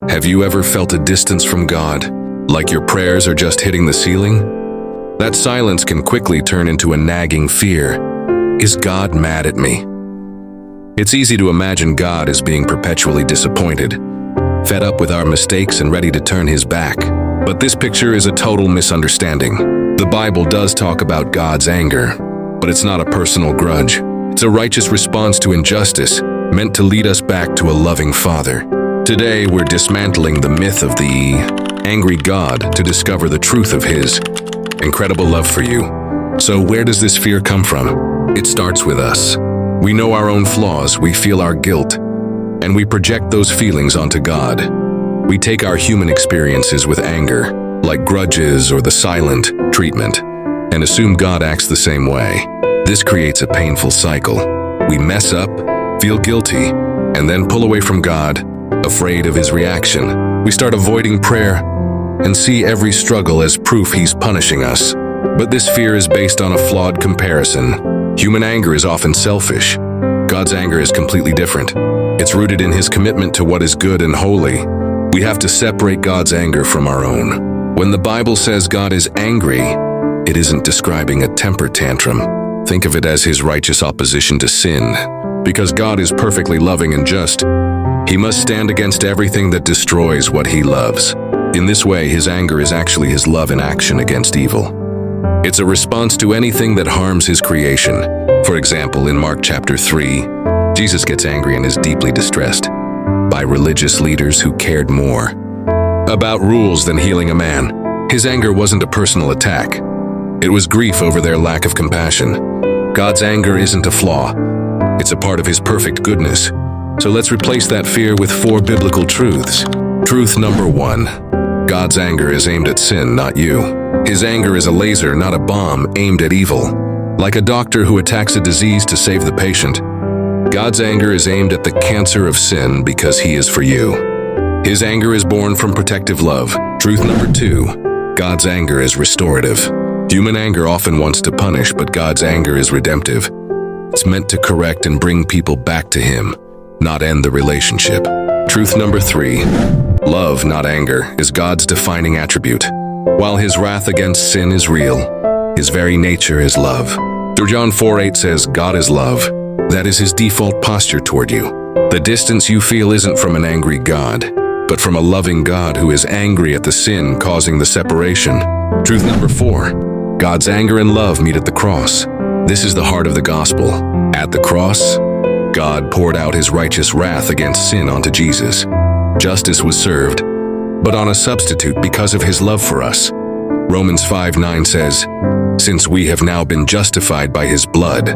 Have you ever felt a distance from God, like your prayers are just hitting the ceiling? That silence can quickly turn into a nagging fear. Is God mad at me? It's easy to imagine God as being perpetually disappointed, fed up with our mistakes and ready to turn his back. But this picture is a total misunderstanding. The Bible does talk about God's anger, but it's not a personal grudge. It's a righteous response to injustice, meant to lead us back to a loving Father. Today, we're dismantling the myth of the angry God to discover the truth of his incredible love for you. So where does this fear come from? It starts with us. We know our own flaws, we feel our guilt, and we project those feelings onto God. We take our human experiences with anger, like grudges or the silent treatment, and assume God acts the same way. This creates a painful cycle. We mess up, feel guilty, and then pull away from God, afraid of his reaction. We start avoiding prayer and see every struggle as proof he's punishing us. But this fear is based on a flawed comparison. Human anger is often selfish. God's anger is completely different. It's rooted in his commitment to what is good and holy. We have to separate God's anger from our own. When the Bible says God is angry, it isn't describing a temper tantrum. Think of it as his righteous opposition to sin. Because God is perfectly loving and just, he must stand against everything that destroys what he loves. In this way, his anger is actually his love in action against evil. It's a response to anything that harms his creation. For example, in Mark chapter 3, Jesus gets angry and is deeply distressed by religious leaders who cared more about rules than healing a man. His anger wasn't a personal attack. It was grief over their lack of compassion. God's anger isn't a flaw. It's a part of his perfect goodness. So let's replace that fear with 4 biblical truths. Truth number 1. God's anger is aimed at sin, not you. His anger is a laser, not a bomb, aimed at evil. Like a doctor who attacks a disease to save the patient, God's anger is aimed at the cancer of sin because he is for you. His anger is born from protective love. Truth number 2. God's anger is restorative. Human anger often wants to punish, but God's anger is redemptive. It's meant to correct and bring people back to him, not end the relationship. Truth number 3. Love, not anger, is God's defining attribute. While his wrath against sin is real, his very nature is love. Through John 4:8 says, God is love. That is his default posture toward you. The distance you feel isn't from an angry God, but from a loving God who is angry at the sin causing the separation. Truth number 4. God's anger and love meet at the cross. This is the heart of the gospel. At the cross, God poured out his righteous wrath against sin onto Jesus. Justice was served, but on a substitute because of his love for us. Romans 5:9 says, Since we have now been justified by his blood,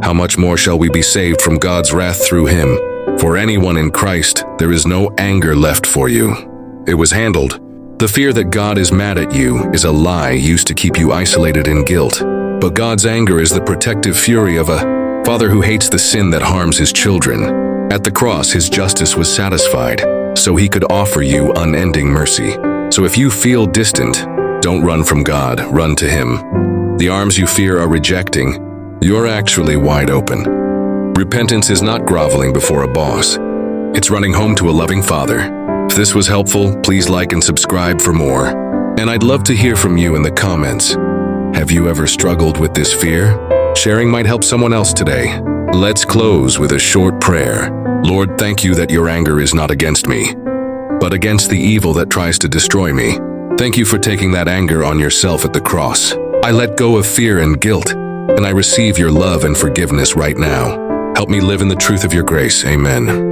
how much more shall we be saved from God's wrath through him? For anyone in Christ, there is no anger left for you. It was handled. The fear that God is mad at you is a lie used to keep you isolated in guilt. But God's anger is the protective fury of a father who hates the sin that harms his children. At the cross, his justice was satisfied, so he could offer you unending mercy. So if you feel distant, don't run from God, run to him. The arms you fear are rejecting, you're actually wide open. Repentance is not groveling before a boss. It's running home to a loving Father. If this was helpful, please like and subscribe for more. And I'd love to hear from you in the comments. Have you ever struggled with this fear? Sharing might help someone else today. Let's close with a short prayer. Lord, thank you that your anger is not against me, but against the evil that tries to destroy me. Thank you for taking that anger on yourself at the cross. I let go of fear and guilt, and I receive your love and forgiveness right now. Help me live in the truth of your grace. Amen.